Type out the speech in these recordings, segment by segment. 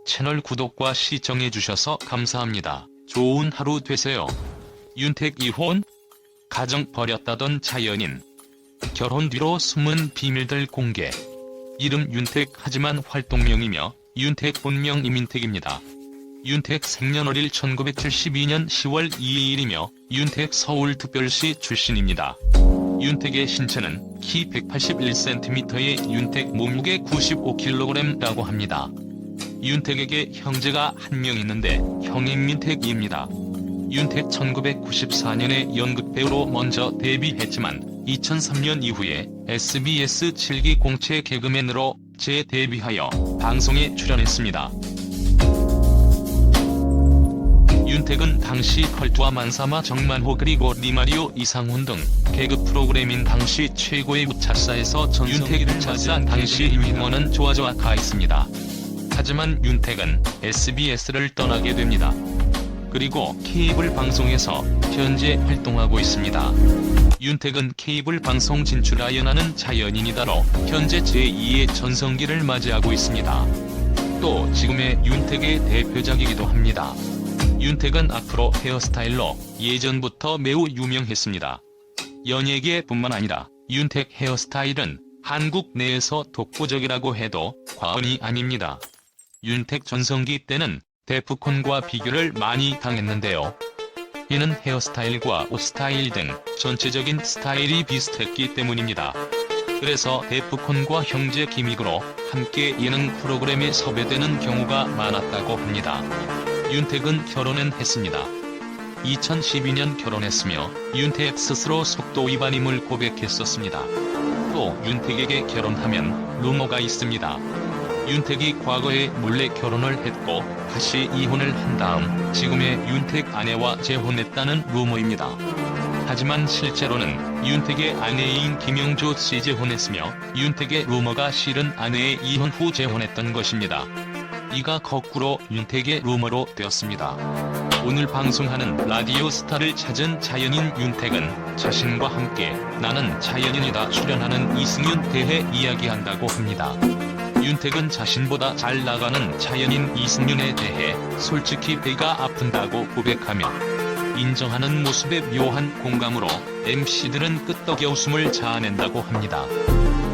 채널 구독과 시청해주셔서 감사합니다. 좋은 하루 되세요. 윤택 이혼? 가정 버렸다던 자연인. 결혼 뒤로 숨은 비밀들 공개. 이름 윤택 하지만 활동명이며 윤택 본명 이민택입니다. 윤택 생년월일 1972년 10월 2일이며 윤택 서울특별시 출신입니다. 윤택의 신체는 키 181cm의 윤택 몸무게 95kg라고 합니다. 윤택에게 형제가 한 명 있는데 형이 민택입니다. 윤택 1994년에 연극배우로 먼저 데뷔했지만 2003년 이후에 SBS 7기 공채 개그맨으로 재데뷔하여 방송에 출연했습니다. 윤택은 당시 컬투와 만사마 정만호 그리고 리마리오 이상훈 등 개그 프로그램인 당시 최고의 우차사에서 윤택 우차사 당시 유행어는 좋아좋아 가있습니다. 하지만 윤택은 SBS를 떠나게 됩니다. 그리고 케이블 방송에서 현재 활동하고 있습니다. 윤택은 케이블 방송 진출하연하는 자연인이다로 현재 제2의 전성기를 맞이하고 있습니다. 또 지금의 윤택의 대표작이기도 합니다. 윤택은 앞으로 헤어스타일로 예전부터 매우 유명했습니다. 연예계뿐만 아니라 윤택 헤어스타일은 한국 내에서 독보적이라고 해도 과언이 아닙니다. 윤택 전성기 때는 데프콘과 비교를 많이 당했는데요. 이는 헤어스타일과 옷 스타일 등 전체적인 스타일이 비슷했기 때문입니다. 그래서 데프콘과 형제 기믹으로 함께 예능 프로그램에 섭외되는 경우가 많았다고 합니다. 윤택은 결혼은 했습니다. 2012년 결혼했으며 윤택 스스로 속도 위반임을 고백했었습니다. 또 윤택에게 결혼하면 루머가 있습니다. 윤택이 과거에 몰래 결혼을 했고 다시 이혼을 한 다음 지금의 윤택 아내와 재혼했다는 루머입니다. 하지만 실제로는 윤택의 아내인 김영조 씨 재혼했으며 윤택의 루머가 실은 아내의 이혼 후 재혼했던 것입니다. 이가 거꾸로 윤택의 루머로 되었습니다. 오늘 방송하는 라디오 스타를 찾은 자연인 윤택은 자신과 함께 나는 자연인이다 출연하는 이승윤 대해 이야기한다고 합니다. 윤택은 자신보다 잘 나가는 자연인 이승윤에 대해 솔직히 배가 아픈다고 고백하며 인정하는 모습에 묘한 공감으로 MC들은 끄떡여 웃음을 자아낸다고 합니다.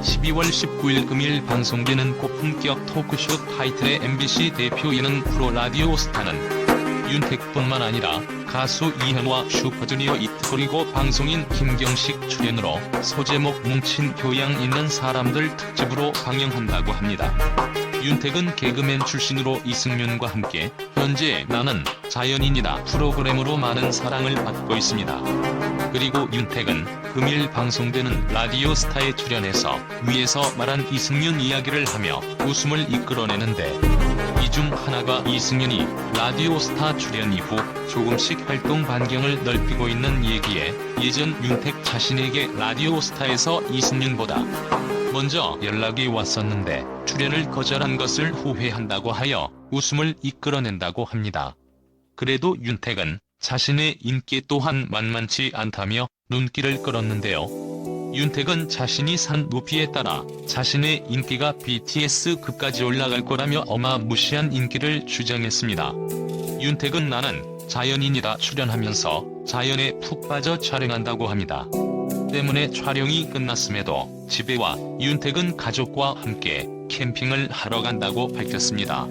12월 19일 금일 방송되는 고품격 토크쇼 타이틀의 MBC 대표 예능 프로 라디오 스타는 윤택뿐만 아니라 가수 이현우와 슈퍼주니어 이트 그리고 방송인 김경식 출연으로 소제목 뭉친 교양 있는 사람들 특집으로 방영한다고 합니다. 윤택은 개그맨 출신으로 이승윤과 함께 현재 나는 자연인이다 프로그램으로 많은 사랑을 받고 있습니다. 그리고 윤택은 금일 방송되는 라디오 스타에 출연해서 위에서 말한 이승윤 이야기를 하며 웃음을 이끌어내는데 이 중 하나가 이승윤이 라디오 스타 출연 이후 조금씩 활동 반경을 넓히고 있는 얘기에 예전 윤택 자신에게 라디오 스타에서 이승윤보다 먼저 연락이 왔었는데 출연을 거절한 것을 후회한다고 하여 웃음을 이끌어낸다고 합니다. 그래도 윤택은 자신의 인기 또한 만만치 않다며 눈길을 끌었는데요. 윤택은 자신이 산 높이에 따라 자신의 인기가 BTS급까지 올라갈 거라며 어마무시한 인기를 주장했습니다. 윤택은 나는 자연인이다 출연하면서 자연에 푹 빠져 촬영한다고 합니다. 때문에 촬영이 끝났음에도 집에 와 윤택은 가족과 함께 캠핑을 하러 간다고 밝혔습니다.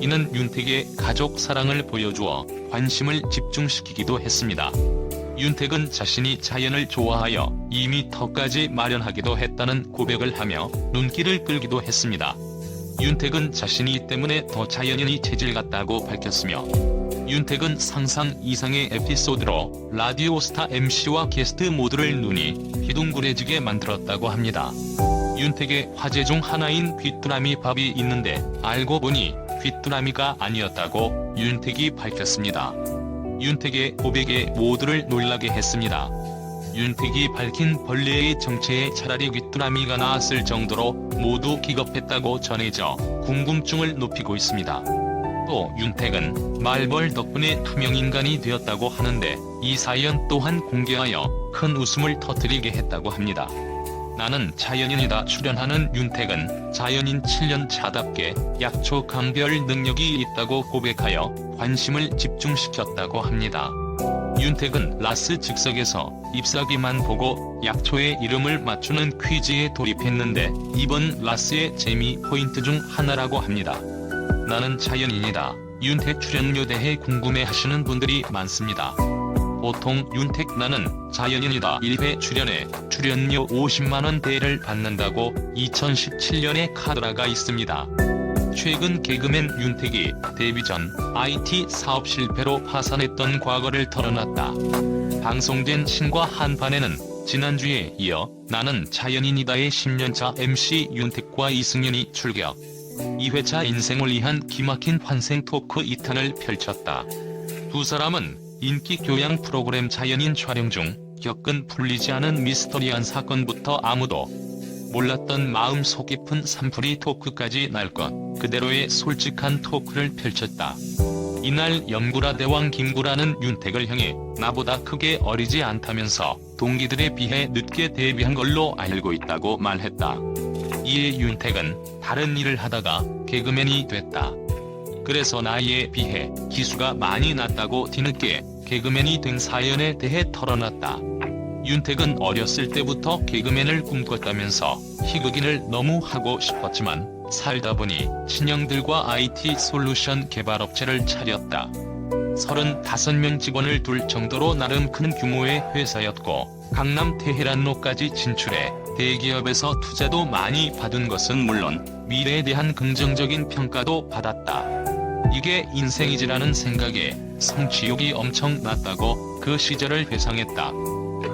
이는 윤택의 가족 사랑을 보여주어 관심을 집중시키기도 했습니다. 윤택은 자신이 자연을 좋아하여 2m까지 마련하기도 했다는 고백을 하며 눈길을 끌기도 했습니다. 윤택은 자신이 때문에 더 자연인이 체질 같다고 밝혔으며 윤택은 상상 이상의 에피소드로 라디오 스타 MC와 게스트 모두를 눈이 휘둥그레지게 만들었다고 합니다. 윤택의 화제 중 하나인 귀뚜라미 밥이 있는데 알고 보니 귀뚜라미가 아니었다고 윤택이 밝혔습니다. 윤택의 고백에 모두를 놀라게 했습니다. 윤택이 밝힌 벌레의 정체에 차라리 귀뚜라미가 나왔을 정도로 모두 기겁했다고 전해져 궁금증을 높이고 있습니다. 또 윤택은 말벌 덕분에 투명인간이 되었다고 하는데 이 사연 또한 공개하여 큰 웃음을 터뜨리게 했다고 합니다. 나는 자연인이다 출연하는 윤택은 자연인 7년차답게 약초 감별 능력이 있다고 고백하여 관심을 집중시켰다고 합니다. 윤택은 라스 즉석에서 잎사귀만 보고 약초의 이름을 맞추는 퀴즈에 돌입했는데 이번 라스의 재미 포인트 중 하나라고 합니다. 나는 자연인이다. 윤택 출연료 대해 궁금해하시는 분들이 많습니다. 보통 윤택 나는 자연인이다 1회 출연에 출연료 50만원대를 받는다고 2017년에 카드라가 있습니다. 최근 개그맨 윤택이 데뷔 전 IT 사업 실패로 파산했던 과거를 털어놨다. 방송된 신과 한판에는 지난주에 이어 나는 자연인이다의 10년차 MC 윤택과 이승윤이 출격. 2회차 인생을 위한 기막힌 환생 토크 2탄을 펼쳤다. 두 사람은 인기 교양 프로그램 자연인 촬영 중 겪은 풀리지 않은 미스터리한 사건부터 아무도 몰랐던 마음속 깊은 산풀이 토크까지 날 것 그대로의 솔직한 토크를 펼쳤다. 이날 염구라 대왕 김구라는 윤택을 향해 나보다 크게 어리지 않다면서 동기들에 비해 늦게 데뷔한 걸로 알고 있다고 말했다. 이에 윤택은 다른 일을 하다가 개그맨이 됐다. 그래서 나이에 비해 기수가 많이 낮다고 뒤늦게 개그맨이 된 사연에 대해 털어놨다. 윤택은 어렸을 때부터 개그맨을 꿈꿨다면서 희극인을 너무 하고 싶었지만 살다 보니 친형들과 IT 솔루션 개발업체를 차렸다. 35명 직원을 둘 정도로 나름 큰 규모의 회사였고 강남 테헤란로까지 진출해 대기업에서 투자도 많이 받은 것은 물론 미래에 대한 긍정적인 평가도 받았다. 이게 인생이지라는 생각에 성취욕이 엄청 났다고 그 시절을 회상했다.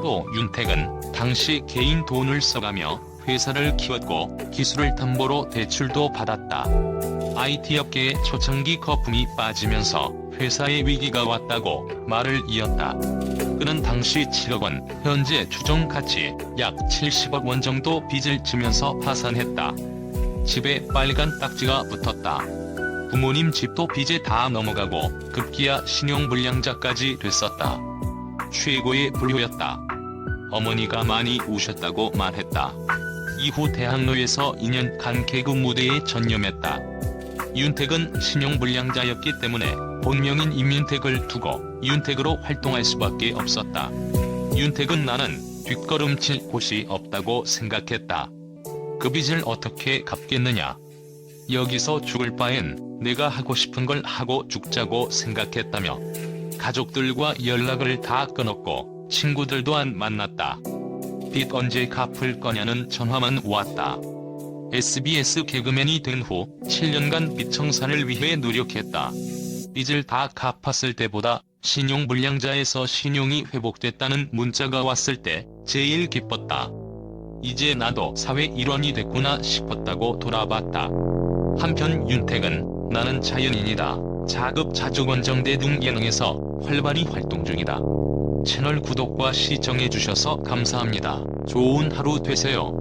또 윤택은 당시 개인 돈을 써가며 회사를 키웠고 기술을 담보로 대출도 받았다. IT업계에 초창기 거품이 빠지면서 회사에 위기가 왔다고 말을 이었다. 그는 당시 7억 원, 현재 추정 가치 약 70억 원 정도 빚을 지면서 파산했다. 집에 빨간 딱지가 붙었다. 부모님 집도 빚에 다 넘어가고 급기야 신용불량자까지 됐었다. 최고의 불효였다. 어머니가 많이 우셨다고 말했다. 이후 대학로에서 2년간 개그 무대에 전념했다. 윤택은 신용불량자였기 때문에 본명인 임윤택을 두고 윤택으로 활동할 수밖에 없었다. 윤택은 나는 뒷걸음칠 곳이 없다고 생각했다. 그 빚을 어떻게 갚겠느냐. 여기서 죽을 바엔 내가 하고 싶은 걸 하고 죽자고 생각했다며 가족들과 연락을 다 끊었고 친구들도 안 만났다. 빚 언제 갚을 거냐는 전화만 왔다. SBS 개그맨이 된 후 7년간 빚 청산을 위해 노력했다. 빚을 다 갚았을 때보다 신용불량자에서 신용이 회복됐다는 문자가 왔을 때 제일 기뻤다. 이제 나도 사회 일원이 됐구나 싶었다고 돌아봤다. 한편 윤택은 나는 자연인이다. 자급자족원정대 등 예능에서 활발히 활동 중이다. 채널 구독과 시청해주셔서 감사합니다. 좋은 하루 되세요.